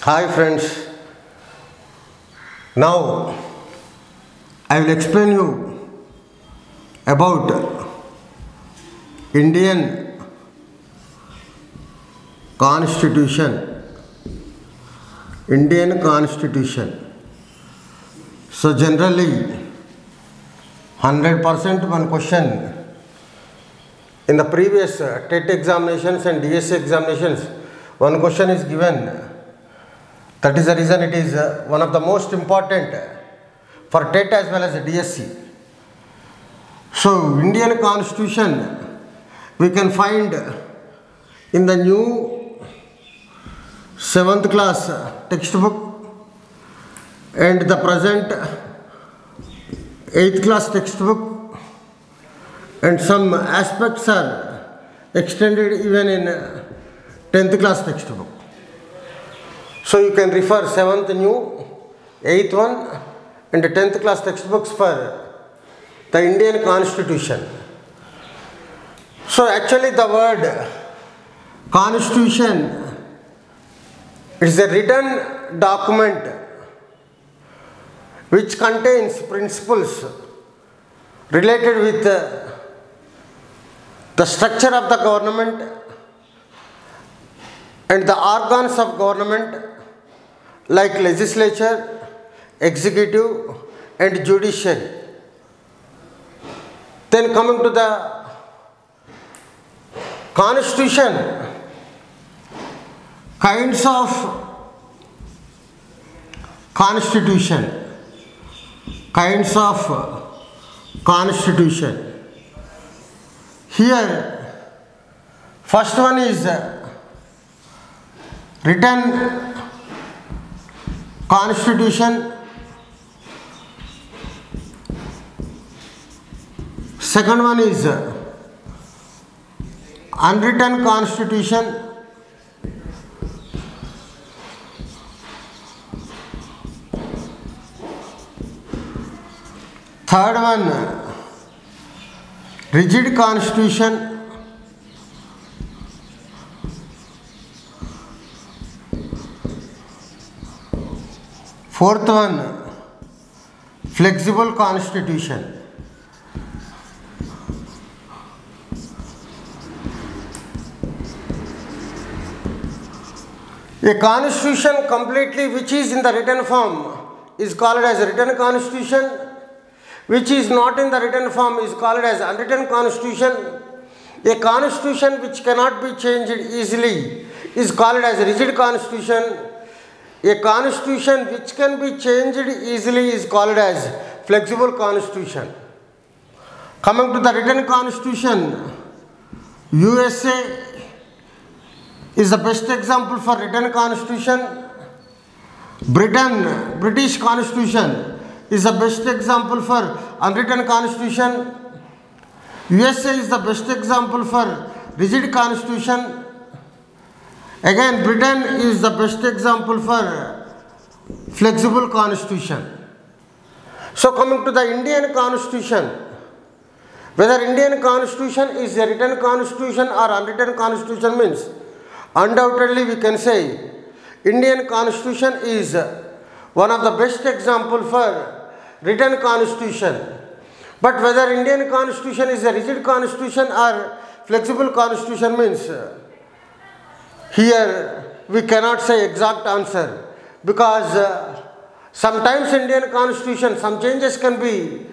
Hi friends, now I will explain you about Indian Constitution. Indian Constitution. So generally 100% one question in the previous TET examinations and DSC examinations, one question is given. That is the reason it is one of the most important for TET as well as DSC. So Indian Constitution we can find in the new 7th class textbook and the present 8th class textbook, and some aspects are extended even in 10th class textbook. So you can refer 7th new, 8th one and 10th class textbooks for the Indian Constitution. So actually the word Constitution is a written document which contains principles related with the structure of the government and the organs of government like legislature, executive and judiciary. Then coming to the Constitution, kinds of Constitution. Kinds of Constitution. Here, first one is written Constitution. Second one is unwritten Constitution. Third one, rigid Constitution. Fourth one, flexible Constitution. A constitution completely which is in the written form is called as a written constitution, which is not in the written form is called as unwritten constitution. A constitution which cannot be changed easily is called as a rigid constitution. A constitution which can be changed easily is called as flexible constitution. Coming to the written constitution, USA is the best example for written constitution. British Constitution is the best example for unwritten constitution. USA is the best example for rigid constitution. Again, Britain is the best example for flexible constitution. So coming to the Indian Constitution, whether Indian Constitution is a written constitution or unwritten constitution means, undoubtedly we can say Indian Constitution is one of the best example for written constitution. But whether Indian Constitution is a rigid constitution or flexible constitution means, here we cannot say exact answer, because sometimes Indian Constitution some changes can be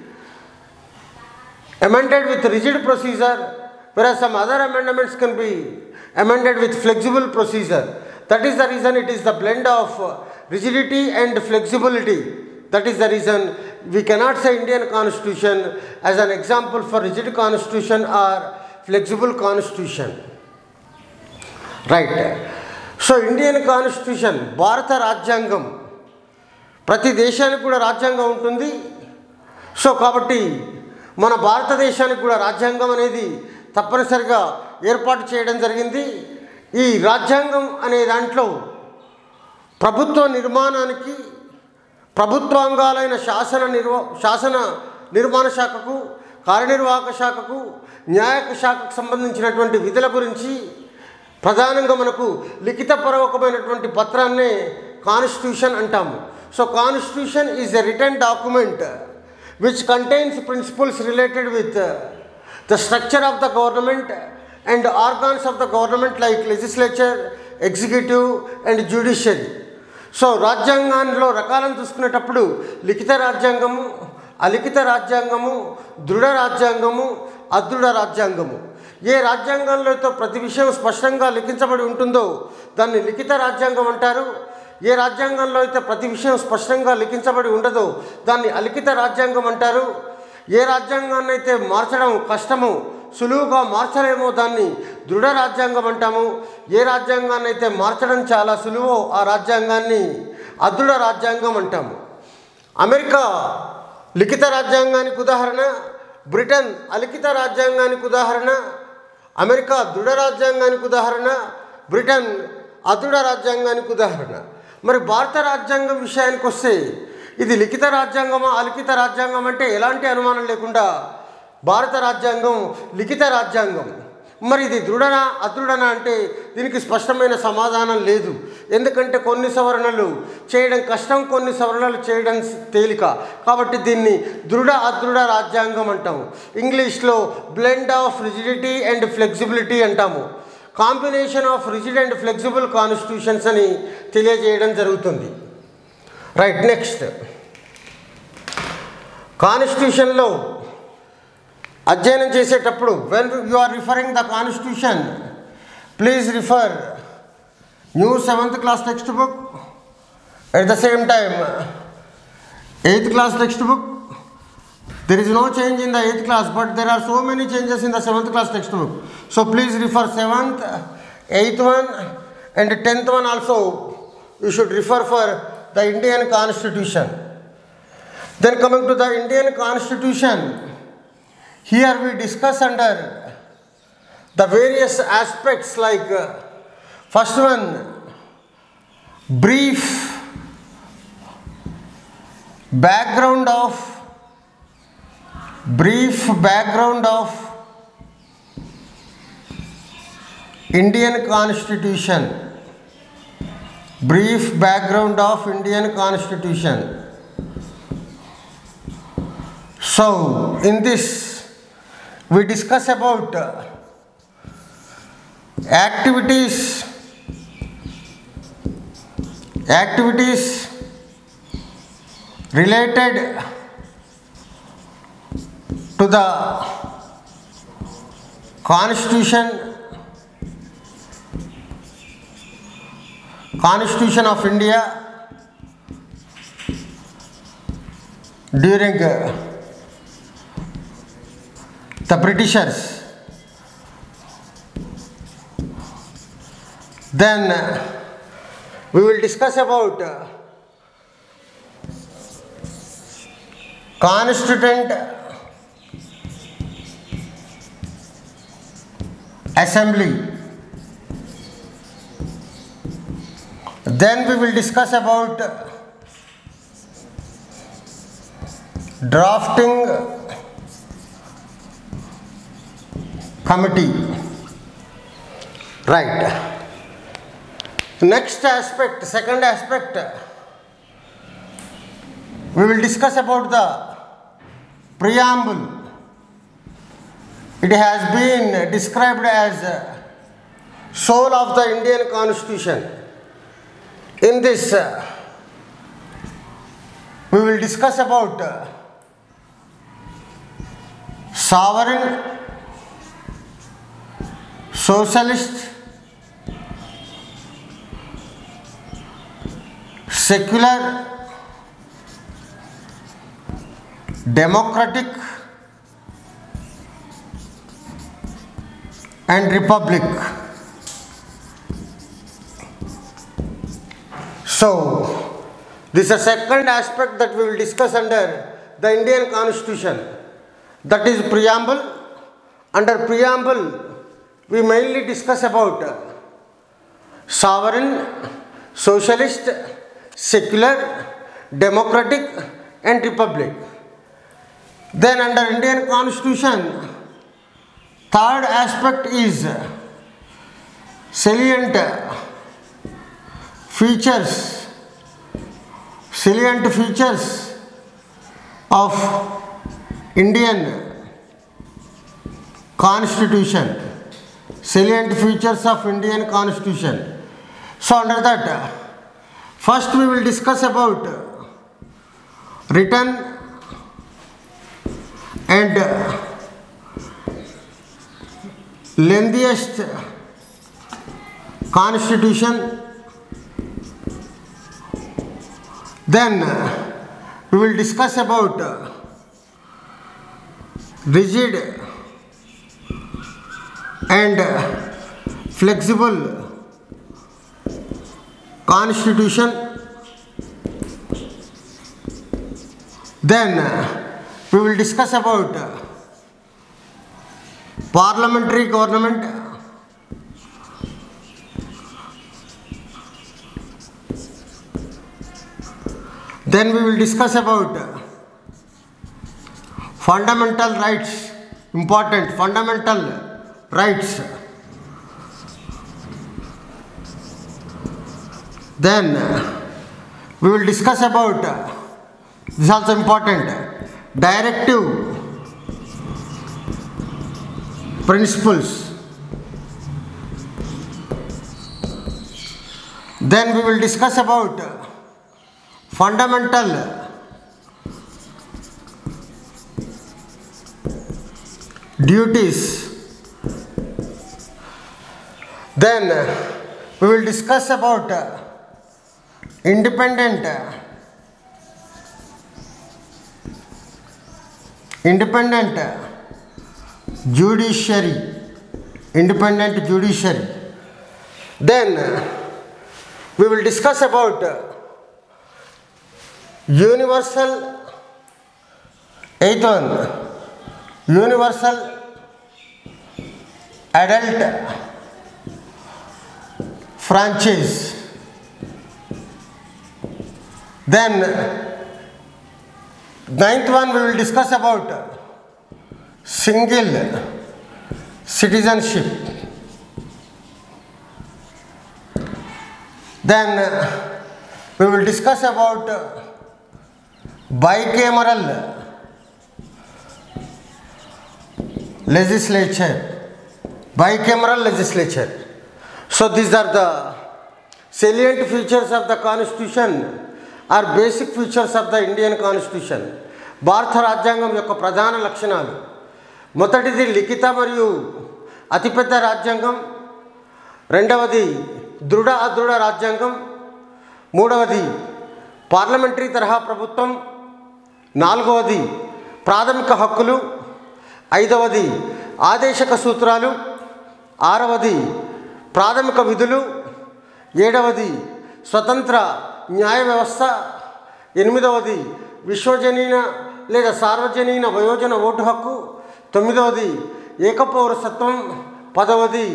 amended with rigid procedure, whereas some other amendments can be amended with flexible procedure. That is the reason it is the blend of rigidity and flexibility. That is the reason we cannot say Indian Constitution as an example for rigid constitution or flexible constitution. Right. So Indian Constitution, Bharata Rajyangam, ప్రతి దేశానికి కూడా రాజ్యాంగం ఉంటుంది. So కాబట్టి మన భారతదేశానికి కూడా రాజ్యాంగం అనేది తప్పనిసరిగా ఏర్పాటు చేయడం జరిగింది. ఈ రాజ్యాంగం అనే దాంట్లో ప్రభుత్వ నిర్మాణానికి ప్రభుత్వాంగాలైన శాసన నిర్మాణ శాఖకు, కార్యనిర్వాహక శాఖకు, న్యాయక శాఖకు సంబంధించినటువంటి విధుల గురించి ప్రధానంగా మనకు లిఖితపూర్వకమైనటువంటి పత్రాన్నే కాన్స్టిట్యూషన్ అంటాము. So constitution is a written document which contains principles related with the structure of the government and organs of the government like legislature, executive and judiciary. So రాజ్యాంగంలో రకాలను చూసుకునేటప్పుడు లిఖిత రాజ్యాంగము, అలిఖిత రాజ్యాంగము, దృఢ రాజ్యాంగము, అదృఢ రాజ్యాంగము. ఏ రాజ్యాంగంలో అయితే ప్రతి విషయం స్పష్టంగా లిఖించబడి ఉంటుందో దాన్ని లిఖిత రాజ్యాంగం అంటారు. ఏ రాజ్యాంగంలో అయితే ప్రతి విషయం స్పష్టంగా లిఖించబడి ఉండదో దాన్ని అలిఖిత రాజ్యాంగం అంటారు. ఏ రాజ్యాంగాన్ని అయితే మార్చడం కష్టమో, సులువుగా మార్చలేమో దాన్ని దృఢ రాజ్యాంగం అంటాము. ఏ రాజ్యాంగాన్ని అయితే మార్చడం చాలా సులువో ఆ రాజ్యాంగాన్ని అదృఢ రాజ్యాంగం అంటాము. అమెరికా లిఖిత రాజ్యాంగానికి ఉదాహరణ, బ్రిటన్ అలిఖిత రాజ్యాంగానికి ఉదాహరణ, అమెరికా దృఢ రాజ్యాంగానికి ఉదాహరణ, బ్రిటన్ అదృఢ రాజ్యాంగానికి ఉదాహరణ. మరి భారత రాజ్యాంగం విషయానికి వస్తే ఇది లిఖిత రాజ్యాంగమా అలిఖిత రాజ్యాంగం అంటే ఎలాంటి అనుమానం లేకుండా భారత రాజ్యాంగం లిఖిత రాజ్యాంగం. మరి ఇది దృఢనా అదృఢనా అంటే దీనికి స్పష్టమైన సమాధానం లేదు. ఎందుకంటే కొన్ని సవరణలు చేయడం కష్టం, కొన్ని సవరణలు చేయడం తేలిక. కాబట్టి దీన్ని దృఢ అదృఢ రాజ్యాంగం అంటాము. ఇంగ్లీష్లో blend of rigidity and flexibility అంటాము. Combination of rigid and flexible constitutions అని తెలియజేయడం జరుగుతుంది. రైట్, నెక్స్ట్ కాన్స్టిట్యూషన్లో అధ్యయనం చేసేటప్పుడు when you are referring the constitution please refer new 7th class textbook, at the same time 8th class text book. There is no change in the 8th class, but there are so many changes in the 7th class textbook. So please refer 7th, 8th one and 10th one also. You should refer for the Indian Constitution. Then coming to the Indian Constitution, here we discuss under the various aspects like first one, brief background of Indian Constitution. Brief background of Indian Constitution. So in this we discuss about activities related to the Constitution of India during the Britishers. Then we will discuss about Constituent Assembly. Then we will discuss about Drafting Committee. Right. Next aspect, second aspect, we will discuss about the preamble. It has been described as soul of the Indian Constitution. In this, we will discuss about sovereign, socialist, secular, democratic and republic. So this is a second aspect that we will discuss under the Indian Constitution, that is preamble. Under preamble we mainly discuss about sovereign, socialist, secular, democratic and republic. Then under Indian Constitution, third aspect is salient features salient features of Indian Constitution. Salient features of Indian Constitution. So under that, first we will discuss about written and lengthiest constitution. Then we will discuss about rigid and flexible constitution. Then we will discuss about parliamentary government. Then we will discuss about fundamental rights, important fundamental rights. Then we will discuss about, this is also important, directive principles. Then we will discuss about fundamental duties. Then we will discuss about independent judiciary. Independent judiciary. Then we will discuss about universal, eighth one, universal adult franchise. Then ninth one, we will discuss about single citizenship. Then we will discuss about bicameral legislature. Bicameral legislature. So these are the salient features of the constitution or basic features of the Indian constitution. భారత రాజ్యాంగం యొక్క ప్రధాన లక్షణాలు. మొదటిది లిఖిత మరియు అతిపెద్ద రాజ్యాంగం. రెండవది దృఢ అదృఢ రాజ్యాంగం. మూడవది పార్లమెంటరీ తరహా ప్రభుత్వం. నాలుగవది ప్రాథమిక హక్కులు. ఐదవది ఆదేశక సూత్రాలు. ఆరవది ప్రాథమిక విధులు. ఏడవది స్వతంత్ర న్యాయ వ్యవస్థ. ఎనిమిదవది విశ్వజనీన లేదా సార్వజనీన వయోజన ఓటు హక్కు. తొమ్మిదవది ఏకపౌరసత్వం. పదవది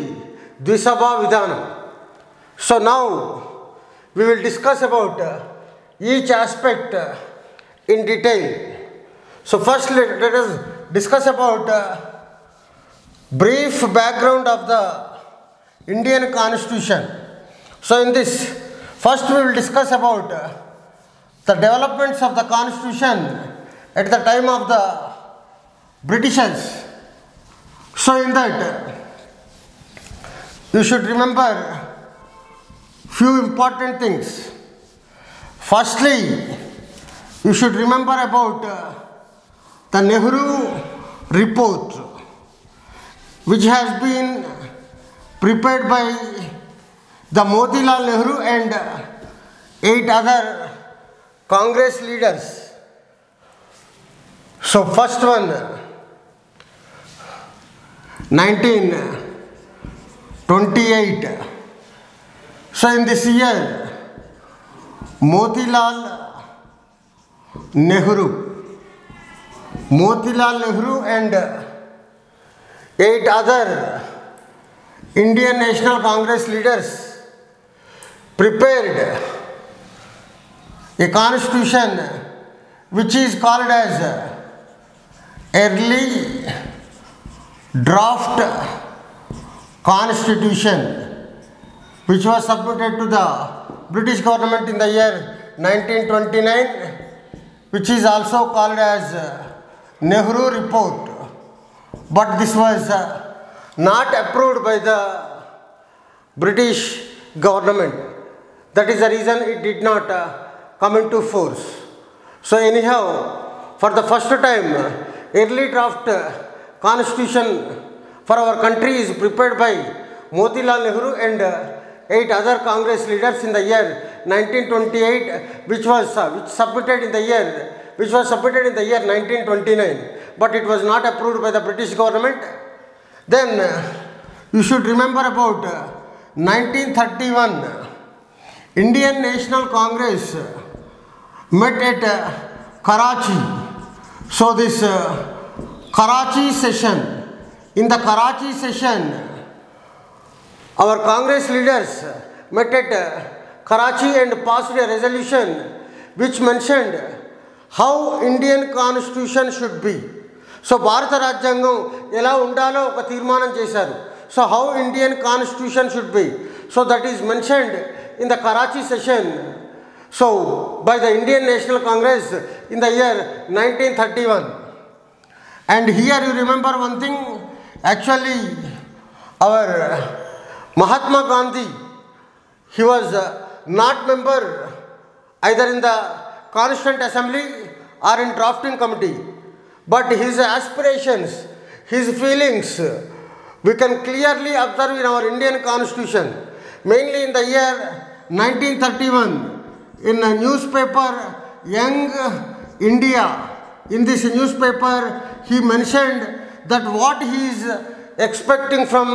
ద్విసభా విధానం. So now we will discuss about each aspect in detail. So first let us discuss about brief background of the Indian Constitution. So in this, first we will discuss about the developments of the Constitution at the time of the Britishers. So in that, you should remember few important things. Firstly, you should remember about the Nehru report, which has been prepared by the Motilal Nehru and 8 other Congress leaders. So first one, 1928. So in this year, Motilal Nehru and 8 other Indian National Congress leaders prepared a constitution which is called as early draft constitution, which was submitted to the British government in the year 1929, which is also called as Nehru Report, but this was not approved by the British government. That is the reason it did not come into force. So anyhow, for the first time, early draft constitution for our country is prepared by Motilal Nehru and 8 other Congress leaders in the year 1928, which was submitted in the year 1929, but it was not approved by the British government. Then you should remember about 1931, Indian National Congress met at Karachi. So this Karachi session, in the Karachi session, our Congress leaders met at Karachi and passed a resolution which mentioned how Indian constitution should be. So Bharata Rajyangam ela undalo oka tirmanam chesaru. So how Indian constitution should be. So that is mentioned in the Karachi session. So by the Indian National Congress in the year 1931. And here you remember one thing, actually our Mahatma Gandhi, he was not member either in the Constituent Assembly or in drafting committee, but his aspirations, his feelings, we can clearly observe in our Indian Constitution. Mainly in the year 1931, in a newspaper, Young India, in this newspaper, he mentioned that what he is expecting from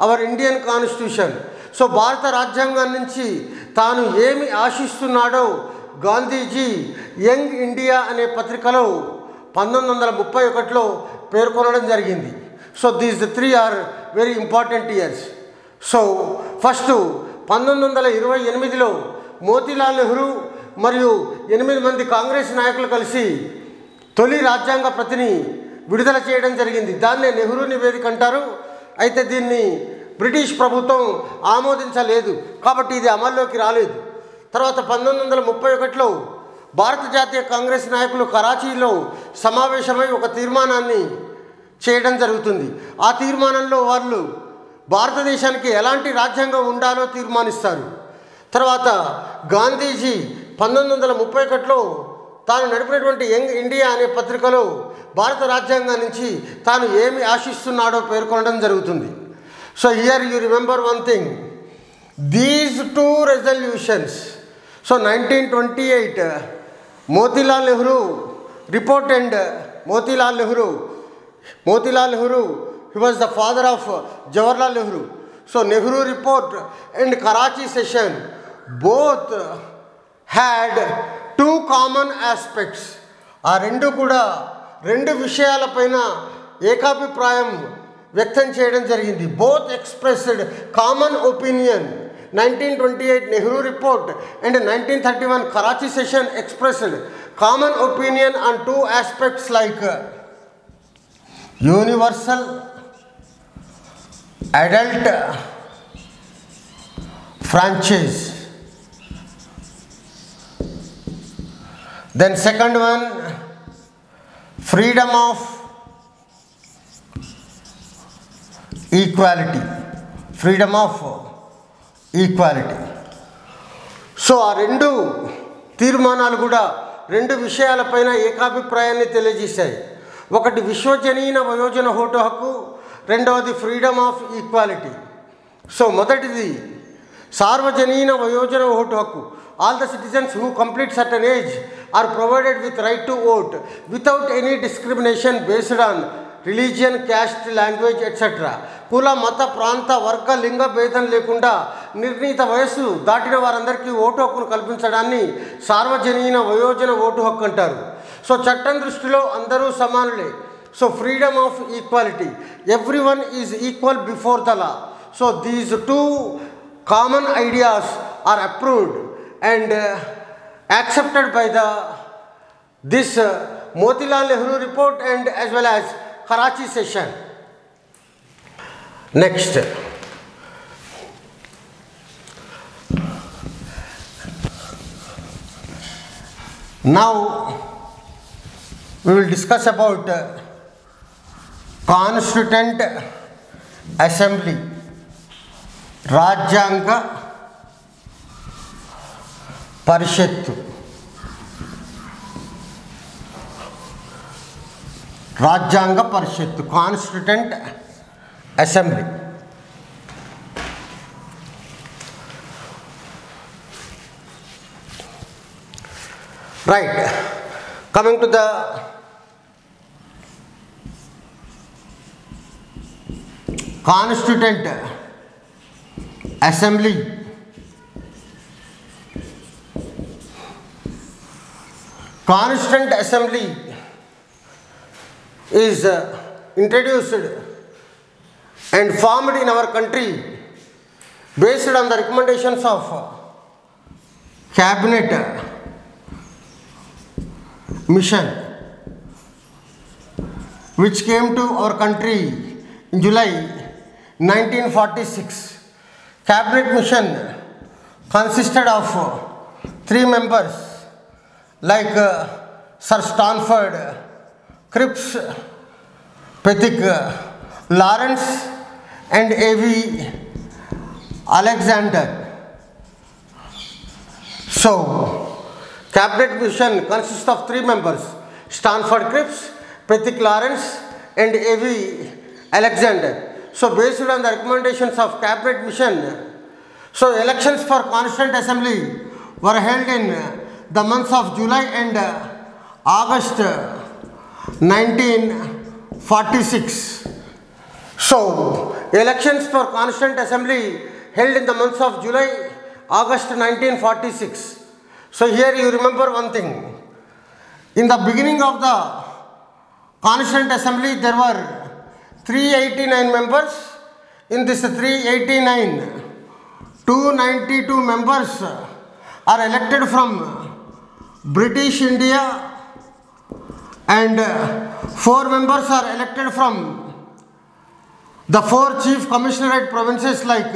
our Indian Constitution. So Bharata Rajyangam nunchi taanu emi aashistunnado Gandhiji Young India ane patrikalo 1931లో పేర్కొనడం జరిగింది. So these three are very important years. So first 1928లో Motilal Nehru మరియు 8 మంది కాంగ్రెస్ నాయకులు కలిసి తొలి రాజ్యాంగ ప్రతిని విడుదల చేయడం జరిగింది. దాన్నే నెహ్రూ నివేదిక అంటారు. అయితే దీన్ని బ్రిటిష్ ప్రభుత్వం ఆమోదించలేదు కాబట్టి ఇది అమల్లోకి రాలేదు. తర్వాత 1931లో భారత జాతీయ కాంగ్రెస్ నాయకులు కరాచీలో సమావేశమై ఒక తీర్మానాన్ని చేయడం జరుగుతుంది. ఆ తీర్మానంలో వాళ్ళు భారతదేశానికి ఎలాంటి రాజ్యాంగం ఉండాలో తీర్మానిస్తారు. తర్వాత గాంధీజీ 1931లో తాను నడిపినటువంటి యంగ్ ఇండియా అనే పత్రికలో భారత రాజ్యాంగం నుంచి తాను ఏమి ఆశిస్తున్నాడో పేర్కొనడం జరుగుతుంది. So here you remember one thing, these two resolutions. So 1928 Motilal Nehru report and Motilal Nehru, he was the father of Jawaharlal Nehru. So Nehru report and Karachi session both had two common aspects. ఆ రెండు కూడా రెండు విషయాలపైన ఏకాభిప్రాయం వ్యక్తం చేయడం జరిగింది. Both expressed common opinion. 1928 Nehru report and 1931 Karachi session expressed common opinion on two aspects like universal adult franchise. Then second one, freedom of equality. Freedom of equality. So ఆ రెండు తీర్మానాలు కూడా రెండు విషయాలపైన ఏకాభిప్రాయాన్ని తెలియజేశాయి. ఒకటి విశ్వజనీన వయోజన ఓటు హక్కు, రెండవది ఫ్రీడమ్ ఆఫ్ ఈక్వాలిటీ. సో మొదటిది సార్వజనీన వయోజన ఓటు హక్కు. All the citizens who complete certain age or provided with right to vote without any discrimination based on religion, caste, language etcetera. కుల, మత, ప్రాంత, వర్గ, లింగ భేదం లేకుండా నిర్ణీత వయస్సు దాటిన వారందరికీ ఓటు హక్కును కల్పించడాన్ని సార్వజనీన వయోజన ఓటు హక్కు అంటారు. సో చట్టం దృష్టిలో అందరూ సమానులే. So freedom of equality, everyone is equal before the law. So these two common ideas are approved and accepted by this Motilal Nehru report and as well as Karachi session. Next, Now we will discuss about Constituent Assembly, Rajyanga Parishattu. Rajyanga Parishattu, Constituent Assembly. Right. Coming to the Constituent Assembly. Constituent Assembly is introduced and formed in our country based on the recommendations of Cabinet Mission, which came to our country in July 1946. Cabinet Mission consisted of 3 members like Sir Stanford Cripps, Pethick Lawrence and A.V. Alexander. So, Cabinet Mission consists of 3 members, Stanford Cripps, Pethick Lawrence and A.V. Alexander. So, based on the recommendations of Cabinet Mission, so elections for Constituent Assembly were held in the months of July and August 1946. So, elections for Constituent Assembly held in the months of July, August 1946. So, here you remember one thing. In the beginning of the Constituent Assembly, there were 389 members. In this 389, 292 members are elected from British India and 4 members are elected from the 4 chief commissionerate provinces like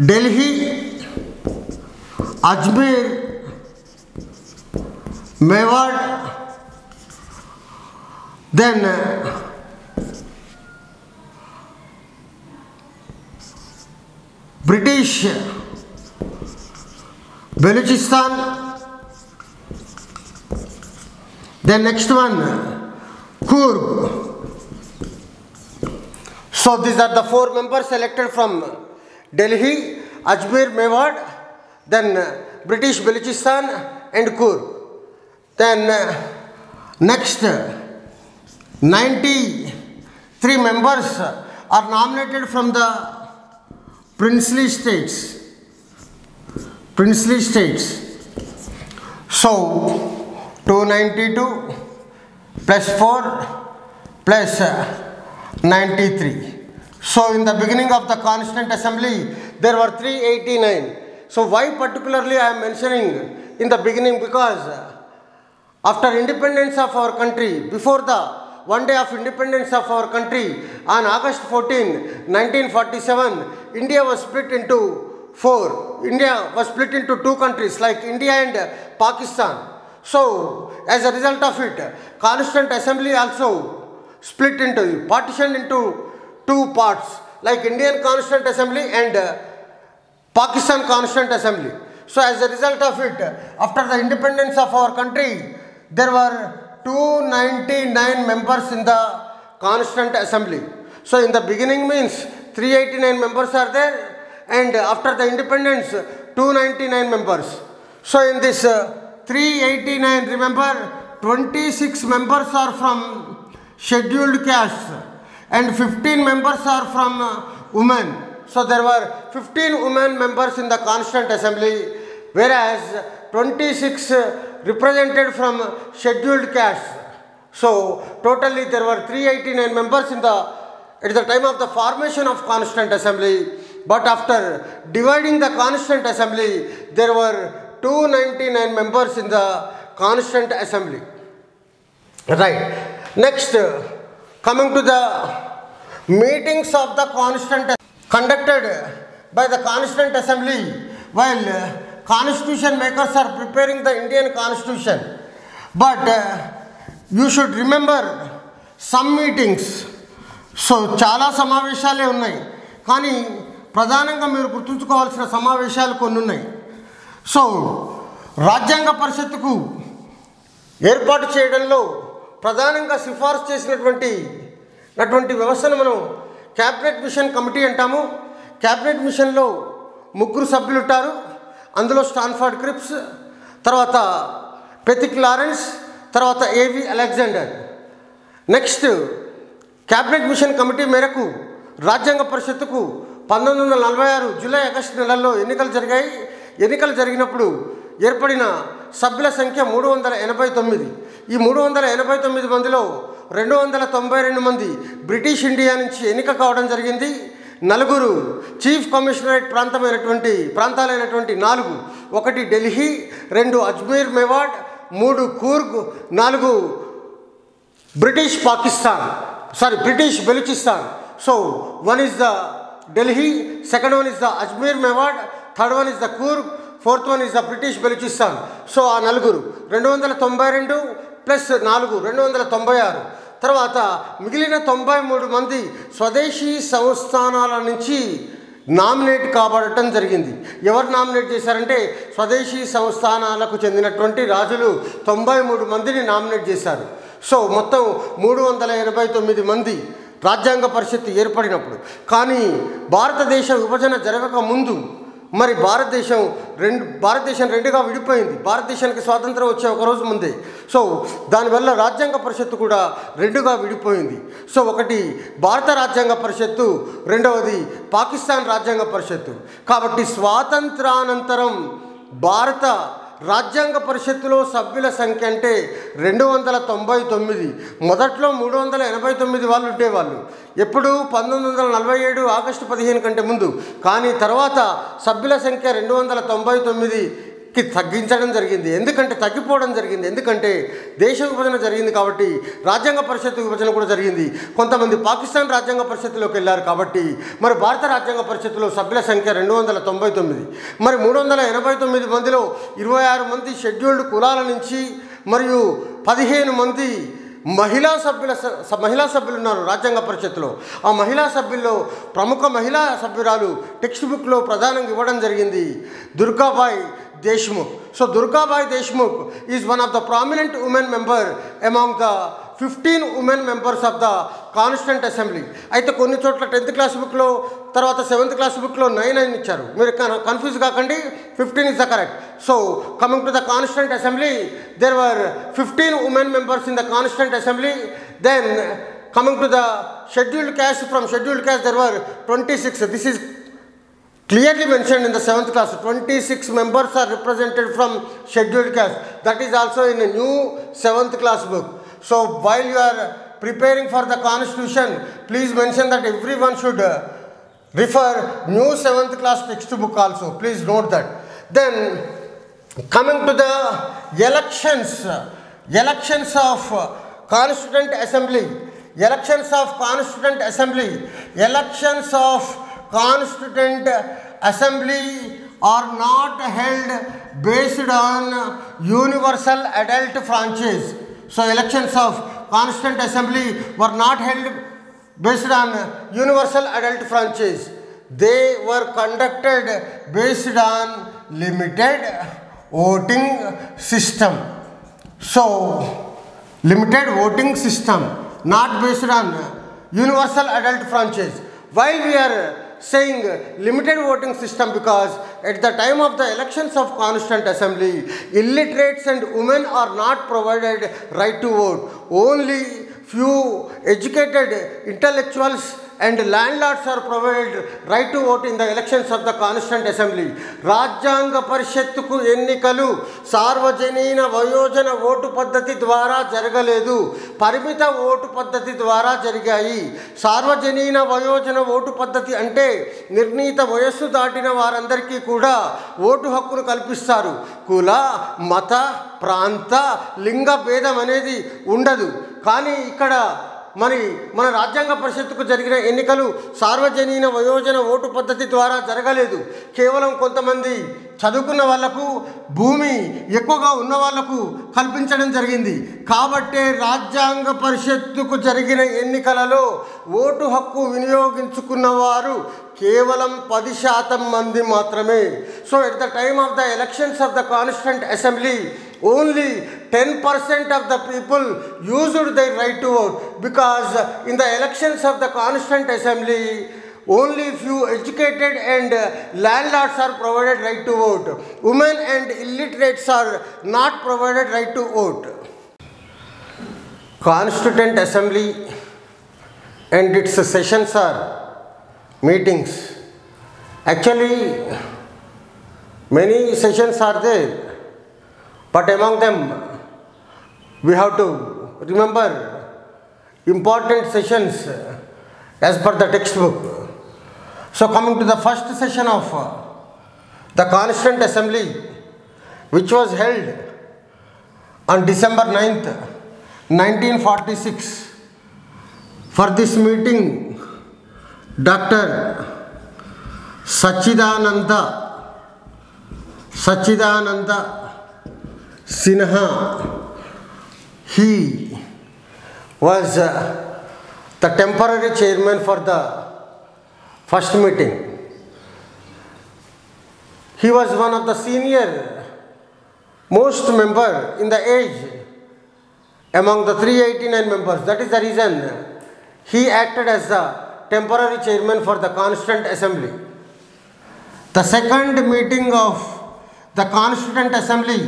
Delhi, Ajmer, Mewar, then British Balochistan, then next one Coorg. So these are the 4 members elected from Delhi, Ajmer, Mewar, then British Balochistan and Coorg. Then next 93 members are nominated from the princely states. So 292 plus 4 plus 93. So in the beginning of the Constituent Assembly, there were 389. So why particularly I am mentioning in the beginning? Because after independence of our country, before the one day of independence of our country, on August 14, 1947, India was split into 4. India was split into 2 countries like India and Pakistan. So as a result of it, Constituent Assembly also partitioned into 2 parts like Indian Constituent Assembly and Pakistan Constituent Assembly. So as a result of it, after the independence of our country, there were 299 members in the Constituent Assembly. So in the beginning means 389 members are there, and after the independence 299 members. So in this 389, remember 26 members are from scheduled castes and 15 members are from women. So there were 15 women members in the Constituent Assembly, whereas 26 represented from scheduled castes. So totally there were 389 members at the time of the formation of Constituent Assembly. But after dividing the Constituent Assembly, there were 299 members in the Constituent Assembly. Right. Next, coming to the meetings of the Constituent conducted by the Constituent Assembly while Constitution makers are preparing the Indian Constitution. But you should remember some meetings. So చాలా సమావేశాలే ఉన్నాయి, కానీ ప్రధానంగా మీరు గుర్తుంచుకోవాల్సిన సమావేశాలు కొన్ని ఉన్నాయి. So రాజ్యాంగ పరిషత్తుకు ఏర్పాటు చేయడంలో ప్రధానంగా సిఫార్సు చేసినటువంటి వ్యవస్థను మనం క్యాబినెట్ మిషన్ కమిటీ అంటాము. క్యాబినెట్ మిషన్లో 3 సభ్యులు ఉంటారు. అందులో స్టాన్ఫర్డ్ క్రిప్స్, తర్వాత పెతిక్ లారెన్స్, తర్వాత ఏవి Alexander. Next cabinet machine committee మేరకు రాజ్యాంగ పరిషత్తుకు 1946 జూలై ఆగస్టు నెలల్లో ఎన్నికలు జరిగాయి. ఎన్నికలు జరిగినప్పుడు ఏర్పడిన సభ్యుల సంఖ్య 389. ఈ 389 మందిలో 292 మంది బ్రిటిష్ ఇండియా నుంచి ఎన్నిక కావడం జరిగింది. 4 చీఫ్ కమిషనరేట్ ప్రాంతాలైనటువంటి 4, 1 Delhi, 2 Ajmer Mewar, 3 Coorg, 4 British Baluchistan. So 1 is the Delhi, 2nd one is the Ajmer Mewad, 3rd one is the Coorg, 4th one is the British Balochistan. So ఆ 4 292 ప్లస్ 4 296. తర్వాత మిగిలిన 93 మంది స్వదేశీ సంస్థానాల నుంచి నామినేట్ కాబడటం జరిగింది. ఎవరు నామినేట్ చేశారంటే స్వదేశీ సంస్థానాలకు చెందినటువంటి రాజులు 93 మందిని నామినేట్ చేశారు. సో మొత్తం 389 మంది రాజ్యాంగ పరిషత్తు ఏర్పడినప్పుడు. కానీ భారతదేశ విభజన జరగక ముందు మరి భారతదేశం రెండుగా విడిపోయింది. భారతదేశానికి స్వాతంత్రం వచ్చే ఒక రోజు ముందే. సో దానివల్ల రాజ్యాంగ పరిషత్తు కూడా 2గా విడిపోయింది. సో ఒకటి భారత రాజ్యాంగ పరిషత్తు, రెండవది పాకిస్తాన్ రాజ్యాంగ పరిషత్తు. కాబట్టి స్వాతంత్రానంతరం భారత రాజ్యాంగ పరిషత్తులో సభ్యుల సంఖ్య అంటే 299. మొదట్లో 389 వాళ్ళు ఉండేవాళ్ళు. ఎప్పుడు 1947 ఆగస్టు 15 కంటే ముందు. కానీ తర్వాత సభ్యుల సంఖ్య 299కి తగ్గించడం జరిగింది. తగ్గిపోవడం జరిగింది. ఎందుకంటే దేశ విభజన జరిగింది కాబట్టి రాజ్యాంగ పరిషత్తు విభజన కూడా జరిగింది. కొంతమంది పాకిస్తాన్ రాజ్యాంగ పరిషత్తులోకి వెళ్ళారు కాబట్టి మరి భారత రాజ్యాంగ పరిషత్తులో సభ్యుల సంఖ్య 299. మరి 389 మందిలో 26 మంది షెడ్యూల్డ్ కులాల నుంచి మరియు 15 మంది మహిళా సభ్యులు ఉన్నారు రాజ్యాంగ పరిషత్తులో. ఆ మహిళా సభ్యుల్లో ప్రముఖ మహిళా సభ్యురాలు టెక్స్ట్ బుక్లో ప్రధానంగా ఇవ్వడం జరిగింది Durgabai Deshmukh. So Durgabai Deshmukh is one of the prominent women member among the 15 women members of the constituent assembly. అయితే కొన్ని చోట్ల 10th క్లాస్ బుక్లో, తర్వాత 7th క్లాస్ బుక్లో 9 ఇచ్చారు. మీరు కన్ఫ్యూజ్ కాకండి, 15 is the correct. So coming to the Constituent Assembly, there were 15 women members in the Constituent Assembly. Then coming to the scheduled caste, from scheduled caste there were 26. This is clearly mentioned in the 7th class. 26 members are represented from scheduled caste. That is also in a new 7th class book. So while you are preparing for the Constitution, please mention that everyone should refer new 7th class textbook also. Please note that. Then coming to the elections of Constituent Assembly. Elections of Constituent Assembly are not held based on universal adult franchise. So elections of Constituent Assembly were not held based on universal adult franchise. They were conducted based on limited voting system. So limited voting system, not based on universal adult franchise. Why we are saying limited voting system? Because at the time of the elections of Constituent Assembly, illiterates and women are not provided right to vote. Only few educated intellectuals and landlords are provided right to vote in the elections of the Constituent Assembly. రాజ్యాంగ పరిషత్తుకు ఎన్నికలు సార్వజనీన వయోజన vote పద్ధతి ద్వారా జరగలేదు, పరిమిత vote పద్ధతి ద్వారా జరిగాయి. సార్వజనీన వయోజన ఓటు పద్ధతి అంటే నిర్ణీత వయస్సు దాటిన వారందరికీ కూడా ఓటు హక్కును కల్పిస్తారు. కుల, మత, ప్రాంత, లింగ భేదం అనేది ఉండదు. కానీ ఇక్కడ మరి మన రాజ్యాంగ పరిషత్తుకు జరిగిన ఎన్నికలు సార్వజనీన వయోజన ఓటు పద్ధతి ద్వారా జరగలేదు. కేవలం కొంతమంది చదువుకున్న వాళ్ళకు, భూమి ఎక్కువగా ఉన్న వాళ్ళకు కల్పించడం జరిగింది. కాబట్టే రాజ్యాంగ పరిషత్తుకు జరిగిన ఎన్నికలలో ఓటు హక్కు వినియోగించుకున్న వారు కేవలం 10% మంది మాత్రమే. So at the time of the elections of the constituent assembly only 10% of the people used their right to vote, because in the elections of the constituent assembly only few educated and landlords are provided right to vote. Women and illiterates are not provided right to vote. Constituent assembly and its sessions are meetings. Actually many sessions are there, but among them we have to remember important sessions as per the textbook. So coming to the first session of the Constituent Assembly, which was held on December 9th, 1946. For this meeting, Dr. Sachidananda Sinha, he was the temporary chairman for the first meeting. He was one of the senior most member in the age among the 389 members. That is the reason he acted as the temporary chairman for the Constituent Assembly. The second meeting of the Constituent Assembly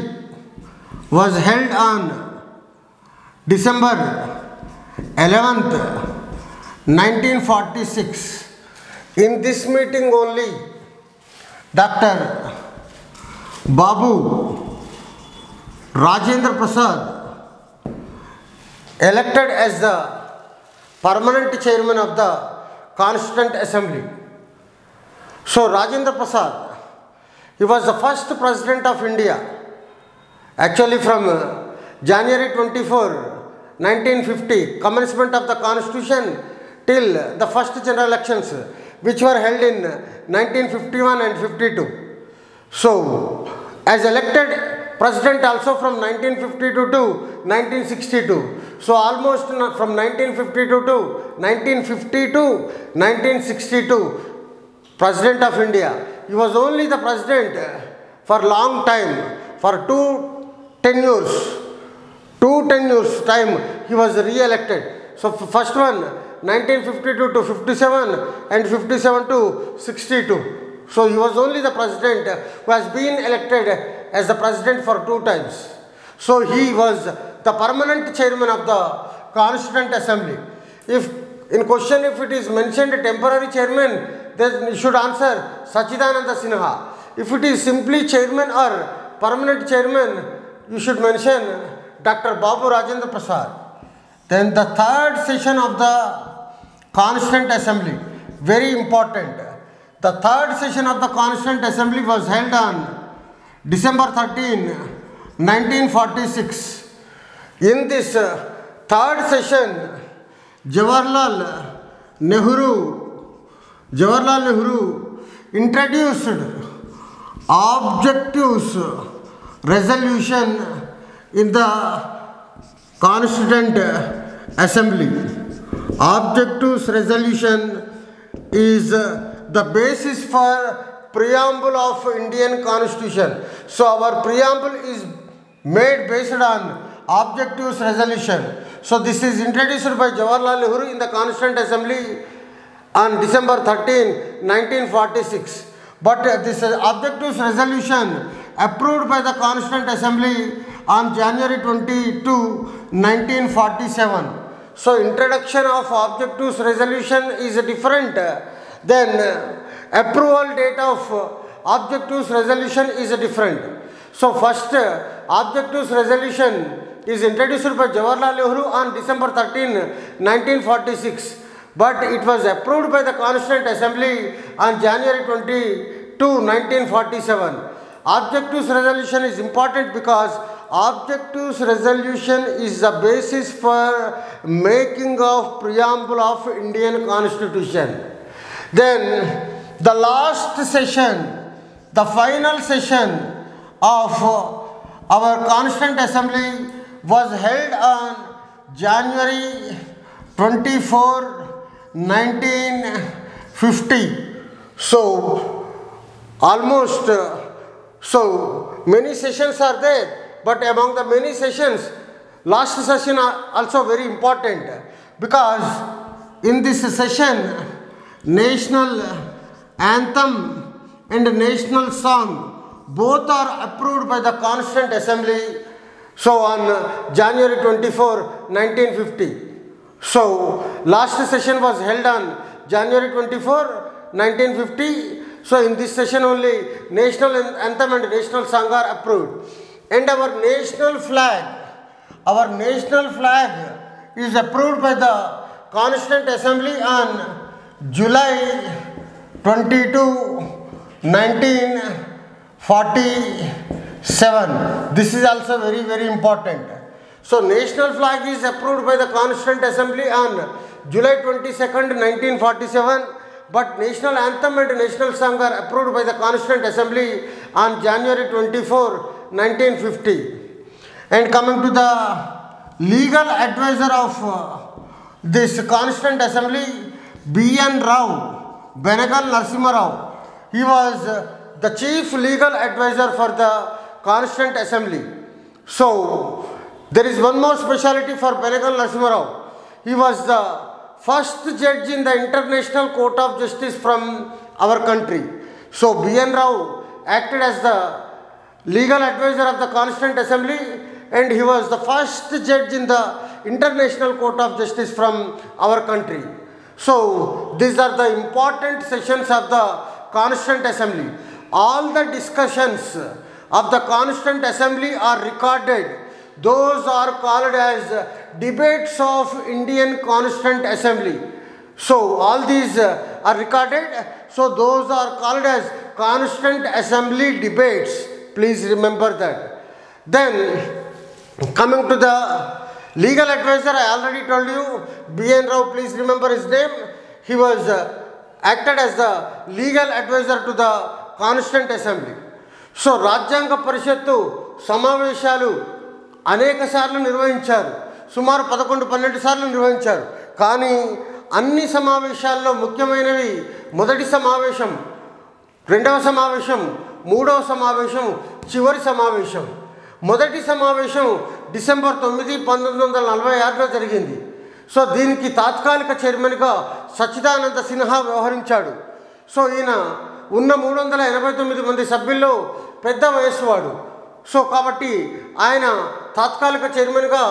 was held on December 11th, 1946. In this meeting only, Dr. Babu Rajendra Prasad, elected as the permanent chairman of the Constituent Assembly. So Rajendra Prasad, he was the first president of India. Actually from January 24, 1950, commencement of the constitution till the first general elections, which were held in 1951 and 52. So as elected president also from 1952 to 1962. So almost from 1952 to 1962, president of India. He was only the president for long time, for two tenures time he was re-elected. So first one 1952 to 57 and 57 to 62. So he was only the president who has been elected as the president for 2 times. So he was the permanent chairman of the Constituent Assembly. If in question if it is mentioned temporary chairman, then you should answer Sachidananda Sinha. If it is simply chairman or permanent chairman, you should mention Dr. Babu Rajendra Prasad. Then the third session of the Constituent Assembly, very important. The third session of the Constituent Assembly was held on December 13, 1946. In this third session, Jawaharlal Nehru introduced objectives resolution in the Constituent Assembly. Objectives resolution is the basis for preamble of Indian Constitution. So our preamble is made based on objectives resolution. So this is introduced by Jawaharlal Nehru in the Constituent Assembly on December 13, 1946. But this objectives resolution approved by the Constituent Assembly on January 22, 1947. So introduction of objectives resolution is different than approval date of objectives resolution is different. So first objectives resolution is introduced by Jawaharlal Nehru on December 13, 1946. But it was approved by the Constituent Assembly on January 22, 1947. Objectives resolution is important because objectives resolution is the basis for making of preamble of Indian Constitution. Then the last session the final session of our Constituent Assembly was held on January 24, 1950. So almost so many sessions are there, but among the many sessions, last session are also very important, because in this session national anthem and national song both are approved by the Constituent Assembly. So on January 24, 1950. So last session was held on January 24, 1950. So in this session only national anthem and national song are approved. And our national flag is approved by the Constituent Assembly on July 22, 1947. This is also very, very important. So national flag is approved by the Constituent Assembly on July 22nd, 1947, but national anthem and national song are approved by the Constituent Assembly on January 24, 1950. And coming to the legal advisor of this Constituent Assembly, B.N. Rao, Benegal Narasimha Rao. He was the chief legal advisor for the Constituent Assembly. So there is one more speciality for Benegal Narasimha Rao. He was the first judge in the International Court of Justice from our country. So B.N. Rao acted as the legal advisor of the Constituent Assembly, and he was the first judge in the International Court of Justice from our country. So these are the important sessions of the Constituent Assembly. All the discussions of the Constituent Assembly are recorded. Those are called as debates of Indian Constituent Assembly. So all these are recorded. So those are called as Constituent Assembly debates. Please remember that. Then coming to the legal advisor, I already told you, B.N. Rao, please remember his name. He was acted as the legal advisor to the Constituent Assembly. So రాజ్యాంగ పరిషత్తు సమావేశాలు అనేక సార్లు నిర్వహించారు, సుమారు 11-12 సార్లు నిర్వహించారు. కానీ అన్ని సమావేశాల్లో ముఖ్యమైనవి మొదటి సమావేశం, రెండవ సమావేశం, మూడవ సమావేశం, చివరి సమావేశం. మొదటి సమావేశం డిసెంబర్ 9, 1946లో జరిగింది. సో దీనికి తాత్కాలిక చైర్మన్గా సచ్చిదానంద సిన్హా వ్యవహరించాడు. సో ఈయన ఉన్న 389 మంది సభ్యుల్లో పెద్ద వయస్సువాడు. సో కాబట్టి ఆయన తాత్కాలిక చైర్మన్గా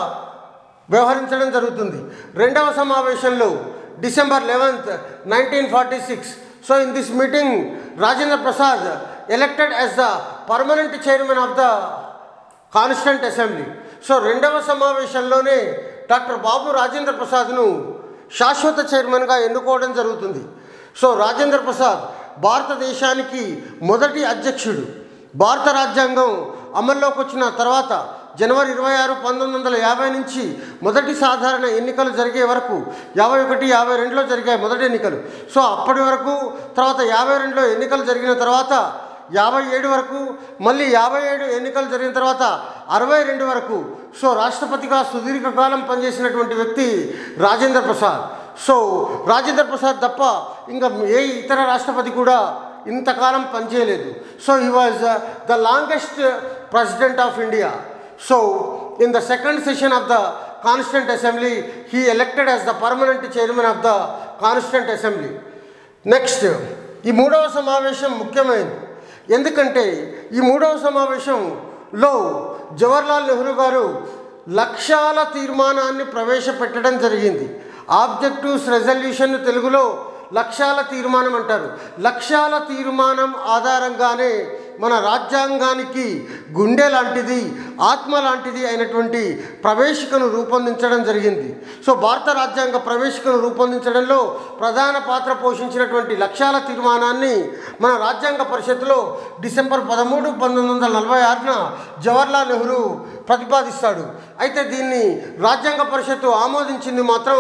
వ్యవహరించడం జరుగుతుంది. రెండవ సమావేశంలో December 11, 1946. So in this meeting Rajendra Prasad elected as the permanent chairman of the constituent assembly. So రెండవ సమావేశంలోనే డాక్టర్ బాబు రాజేంద్ర ప్రసాద్ను శాశ్వత చైర్మన్గా ఎన్నుకోవడం జరుగుతుంది. సో రాజేంద్ర ప్రసాద్ భారతదేశానికి మొదటి అధ్యక్షుడు. భారత రాజ్యాంగం అమల్లోకి వచ్చిన తర్వాత జనవరి 26, 1950 నుంచి మొదటి సాధారణ ఎన్నికలు జరిగే వరకు 51, 52లో జరిగాయి మొదటి ఎన్నికలు. సో అప్పటి వరకు తర్వాత 52లో ఎన్నికలు జరిగిన తర్వాత 57 వరకు, మళ్ళీ 57 ఎన్నికలు జరిగిన తర్వాత 62 వరకు. సో రాష్ట్రపతిగా సుదీర్ఘకాలం పనిచేసినటువంటి వ్యక్తి రాజేంద్ర ప్రసాద్. సో రాజేంద్ర ప్రసాద్ తప్ప ఇంకా ఏ ఇతర రాష్ట్రపతి కూడా ఇంతకాలం పనిచేయలేదు. So he was the longest president of India. So in the second session of the constituent assembly he elected as the permanent chairman of the constituent assembly. Next ఈ మూడవ సమావేశం ముఖ్యమైనది. ఎందుకంటే ఈ మూడవ సమావేశంలో జవహర్లాల్ నెహ్రూ గారు లక్ష్యాల తీర్మానాన్ని ప్రవేశపెట్టడం జరిగింది. ఆబ్జెక్టివ్స్ రెజల్యూషన్ తెలుగులో లక్ష్యాల తీర్మానం అంటారు. లక్ష్యాల తీర్మానం ఆధారంగానే మన రాజ్యాంగానికి గుండె లాంటిది, ఆత్మ లాంటిది అయినటువంటి ప్రవేశికను రూపొందించడం జరిగింది. సో భారత రాజ్యాంగ ప్రవేశికను రూపొందించడంలో ప్రధాన పాత్ర పోషించినటువంటి లక్ష్యాల తీర్మానాన్ని మన రాజ్యాంగ పరిషత్తులో డిసెంబర్ 13, 1946న జవహర్లాల్ నెహ్రూ ప్రతిపాదిస్తాడు. అయితే దీన్ని రాజ్యాంగ పరిషత్తు ఆమోదించింది మాత్రం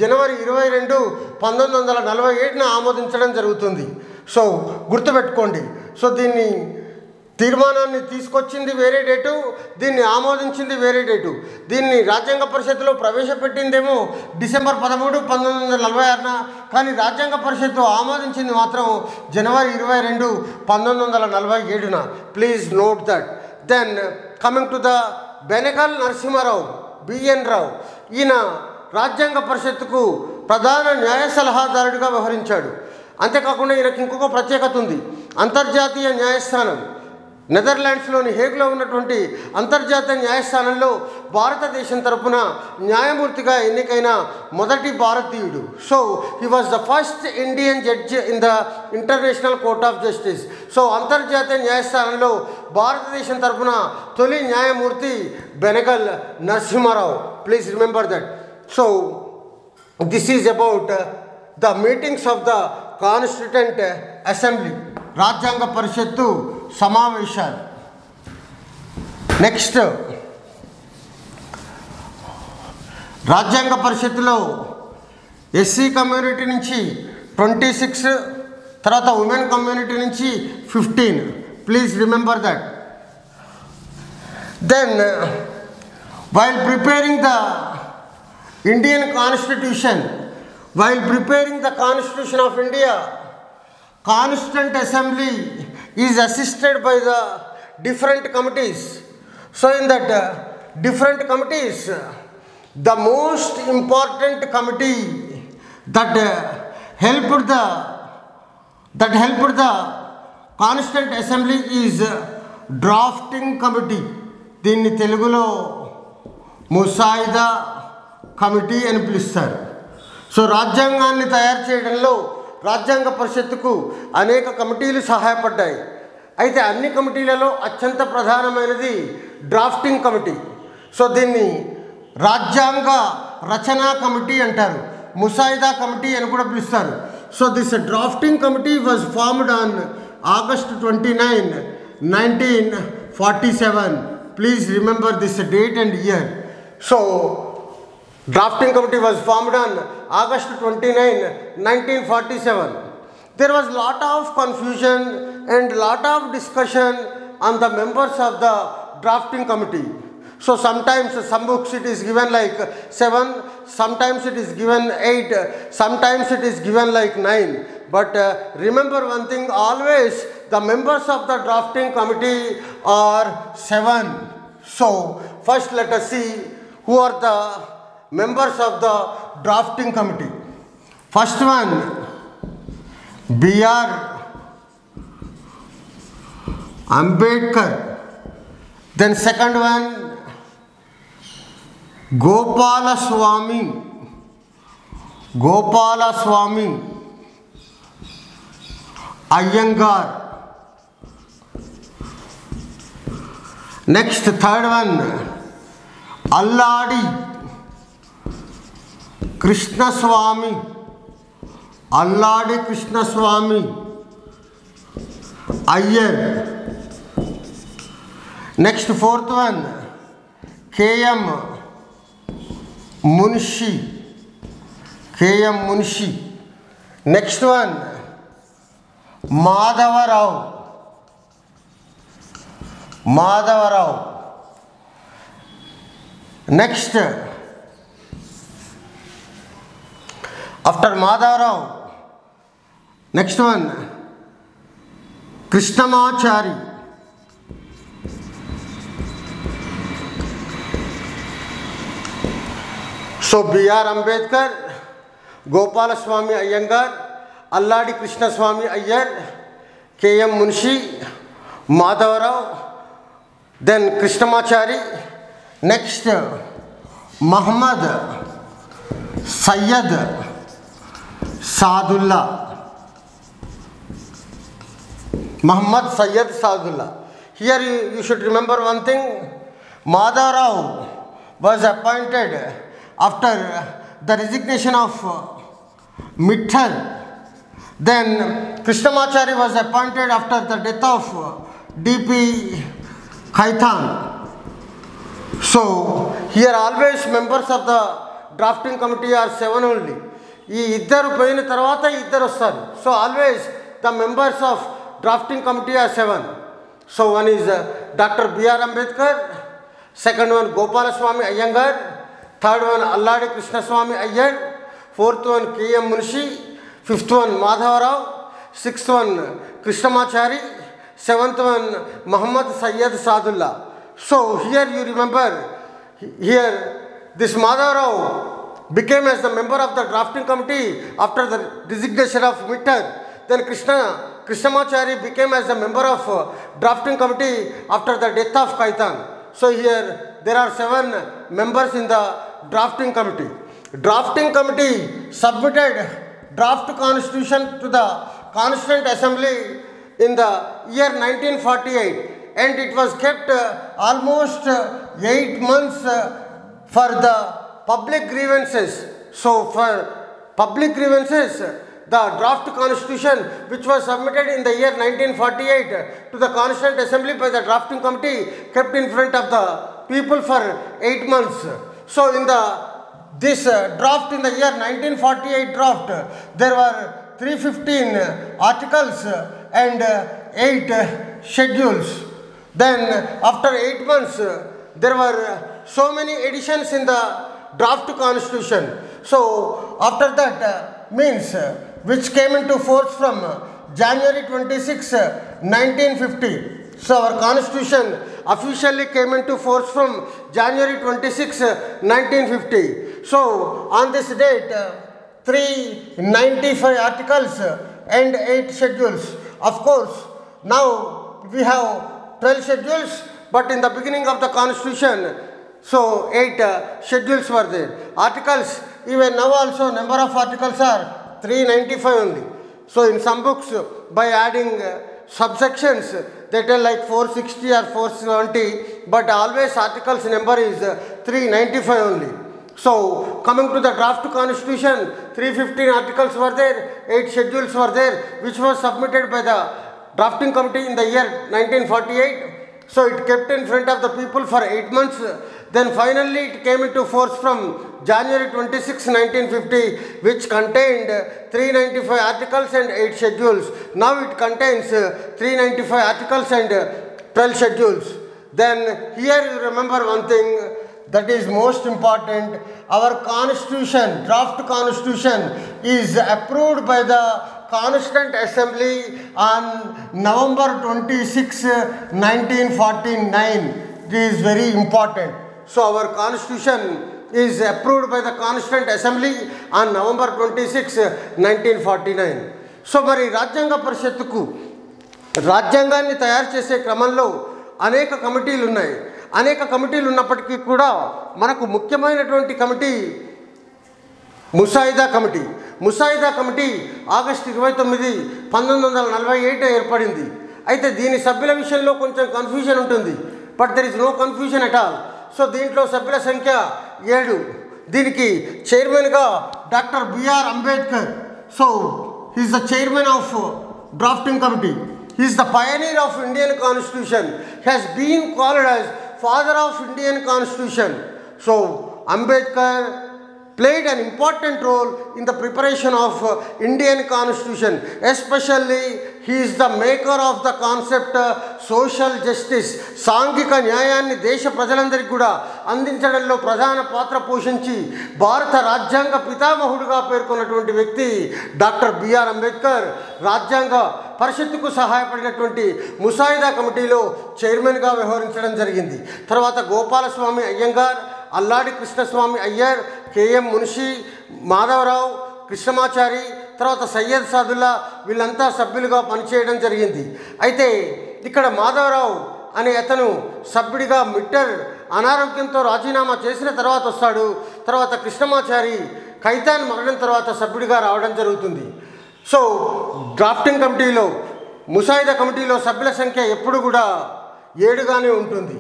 జనవరి 22, 1947న ఆమోదించడం జరుగుతుంది. సో గుర్తుపెట్టుకోండి. సో దీన్ని తీర్మానాన్ని తీసుకొచ్చింది వేరే డేటు, దీన్ని ఆమోదించింది వేరే డేటు. దీన్ని రాజ్యాంగ పరిషత్తులో ప్రవేశపెట్టిందేమో డిసెంబర్ 13, 1946, కానీ రాజ్యాంగ పరిషత్తు ఆమోదించింది మాత్రం జనవరి 22, 1947. Please note that. Then coming to the Benegal Narasimha Rao, BN Rao. ఈయన రాజ్యాంగ పరిషత్తుకు ప్రధాన న్యాయ సలహాదారుడిగా వ్యవహరించాడు. అంతేకాకుండా ఈయనకి ఇంకొక ప్రత్యేకత ఉంది. అంతర్జాతీయ న్యాయస్థానం, నెదర్లాండ్స్లోని హేగ్లో ఉన్నటువంటి అంతర్జాతీయ న్యాయస్థానంలో భారతదేశం తరపున న్యాయమూర్తిగా ఎన్నికైన మొదటి భారతీయుడు. So he was the first Indian judge in the international court of justice. So అంతర్జాతీయ న్యాయస్థానంలో భారతదేశం తరపున తొలి న్యాయమూర్తి Benegal Narasimha Rao. Please remember that. So this is about the meetings of the constituent assembly, రాజ్యాంగ పరిషత్తు సమావేశాలు. నెక్స్ట్, రాజ్యాంగ పరిషత్తులో ఎస్సీ కమ్యూనిటీ నుంచి 26, తర్వాత ఉమెన్ కమ్యూనిటీ నుంచి 15. Please remember that. Then while preparing the Indian constitution, while preparing the Constitution of India, Constituent Assembly is assisted by the different committees. So in that different committees, the most important committee that helped the Constituent Assembly is drafting committee. దీన్ని తెలుగులో ముసాయిదా committee అని పిలుస్తారు. So రాజ్యాంగాన్ని తయారు చేయడంలో రాజ్యాంగ పరిషత్తుకు అనేక కమిటీలు సహాయపడ్డాయి. అయితే అన్ని కమిటీలలో అత్యంత ప్రధానమైనది డ్రాఫ్టింగ్ కమిటీ. సో దీన్ని రాజ్యాంగ రచనా కమిటీ అంటారు, ముసాయిదా కమిటీ అని కూడా పిలుస్తారు. So this drafting committee was formed on August 29, 1947. Please remember this date and year. So drafting committee was formed on August 29, 1947. There was lot of confusion and lot of discussion on the members of the drafting committee. So sometimes some books it is given like 7, sometimes it is given 8, sometimes it is given like 9. But remember one thing, always the members of the drafting committee are 7. So first let us see who are the members of the drafting committee. First one, B.R. Ambedkar. Then second one, Gopalaswamy Iyengar. Next, third one, Alladi Krishnaswamy Iyer. Next, fourth one, K.M. Munshi. Next one, Madhava Rao. Next, after Madhava Rao, next one, Krishnamachari. So B.R. Ambedkar, Gopalaswamy Iyengar, Alladi Krishnaswamy Iyer, K.M. Munshi, Madhava Rao, then Krishnamachari. Next, Muhammad Sayyid Saadullah. Here you should remember one thing. Madhava Rao was appointed after the resignation of Mittal. Then Krishnamachari was appointed after the death of D.P. Khaitan. So here always members of the drafting committee are 7 only. ఈ ఇద్దరు పోయిన తర్వాత ఇద్దరు వస్తారు. So always the the members of drafting committee are 7. So one is Dr. B.R. Ambedkar, second one Gopalaswamy Iyengar, third one Alladi Krishnaswamy Iyer, fourth one K.M. Munshi, fifth one Madhava Rao, sixth one Krishnamachari, seventh one Muhammad Sayyid Sadullah. So here you remember, here this Madhava Rao became as the member of the drafting committee after the resignation of Mittal. Then Krishnamachari became as a member of drafting committee after the death of Kaitan. So here there are 7 members in the drafting committee. Drafting committee submitted draft constitution to the Constituent Assembly in the year 1948, and it was kept almost 8 months for the public grievances. So for public grievances, the draft constitution which was submitted in the year 1948 to the Constituent Assembly by the drafting committee kept in front of the people for 8 months. So in this draft, in the year 1948 draft, there were 315 articles and 8 schedules. Then after 8 months, there were so many additions in the draft constitution. So after that means which came into force from January 26, 1950. So our constitution officially came into force from January 26, 1950. So on this date, 395 articles and 8 schedules. Of course, now we have 12 schedules, but in the beginning of the constitution, so 8 schedules were there. Articles, even now also number of articles are 395 only. So in some books, by adding subsections, they tell like 460 or 470, but always articles number is 395 only. So coming to the draft constitution, 315 articles were there, 8 schedules were there, which was submitted by the drafting committee in the year 1948. So it kept in front of the people for 8 months. Then finally it came into force from January 26, 1950, which contained 395 articles and 8 schedules. Now it contains 395 articles and 12 schedules. Then here you remember one thing that is most important. Our constitution, draft constitution, is approved by the Constituent Assembly on November 26, 1949. It is very important. So our constitution is approved by the Constituent Assembly on November 26, 1949. So మరి రాజ్యాంగ పరిషత్తుకు రాజ్యాంగాన్ని తయారు చేసే క్రమంలో అనేక కమిటీలు ఉన్నాయి. అనేక కమిటీలు ఉన్నప్పటికీ కూడా మనకు ముఖ్యమైనటువంటి కమిటీ ముసాయిదా కమిటీ. ముసాయిదా కమిటీ ఆగస్టు 29, 1947 ఏర్పడింది. అయితే దీని సభ్యుల విషయంలో కొంచెం కన్ఫ్యూజన్ ఉంటుంది, but there is no confusion at all. So దీంట్లో సభ్యుల సంఖ్య 7. దీనికి చైర్మన్గా doctor B R Ambedkar. So he is the chairman of drafting committee. He is the pioneer of Indian Constitution. He has been called as father of Indian Constitution. So Ambedkar played an important role in the preparation of Indian Constitution. Especially he is the maker of the concept social justice. సాంఘిక న్యాయాన్ని దేశ ప్రజలందరికీ కూడా అందించడంలో ప్రధాన పాత్ర పోషించి భారత రాజ్యాంగ పితామహుడిగా పేర్కొన్నటువంటి వ్యక్తి డాక్టర్ బిఆర్ అంబేద్కర్. రాజ్యాంగ పరిషత్తుకు సహాయపడినటువంటి ముసాయిదా కమిటీలో చైర్మన్గా వ్యవహరించడం జరిగింది. తర్వాత గోపాలస్వామి అయ్యంగార్, అల్లాడి కృష్ణస్వామి అయ్యర్, కేఎం మున్షి, మాధవరావు, కృష్ణమాచారి, తర్వాత సయ్యద్ సాదుల్లా, వీళ్ళంతా సభ్యులుగా పనిచేయడం జరిగింది. అయితే ఇక్కడ మాధవరావు అనే అతను సభ్యుడిగా మిట్టర్ అనారోగ్యంతో రాజీనామా చేసిన తర్వాత వస్తాడు. తర్వాత కృష్ణమాచారి ఖైతాన్ మరణం తర్వాత సభ్యుడిగా రావడం జరుగుతుంది. సో డ్రాఫ్టింగ్ కమిటీలో, ముసాయిదా కమిటీలో సభ్యుల సంఖ్య ఎప్పుడు కూడా 7గానే ఉంటుంది.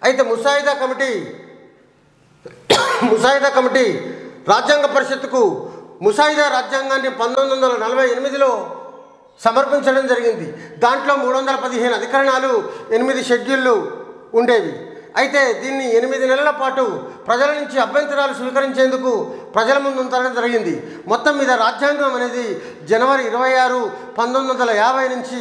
అయితే ముసాయిదా కమిటీ రాజ్యాంగ పరిషత్తుకు ముసాయిదా రాజ్యాంగాన్ని 1948లో సమర్పించడం జరిగింది. దాంట్లో 315 అధికరణాలు, 8 షెడ్యూళ్ళు ఉండేవి. అయితే దీన్ని 8 నెలల పాటు ప్రజల నుంచి అభ్యంతరాలు స్వీకరించేందుకు ప్రజల ముందు ఉంచడం జరిగింది. మొత్తం మీద రాజ్యాంగం అనేది జనవరి 26, 1950 నుంచి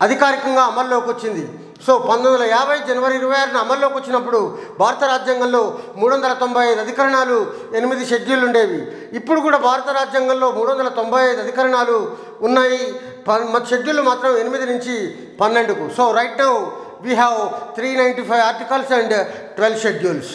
అధికారికంగా అమల్లోకి వచ్చింది. సో 1950 జనవరి 26న అమల్లోకి వచ్చినప్పుడు భారత రాజ్యాంగంలో 395 అధికరణాలు, 8 షెడ్యూళ్ళు ఉండేవి. ఇప్పుడు కూడా భారత రాజ్యాంగంలో 395 అధికరణాలు ఉన్నాయి. షెడ్యూళ్ళు మాత్రం 8 నుంచి 12కు. So right now we have 395 articles and 12 schedules.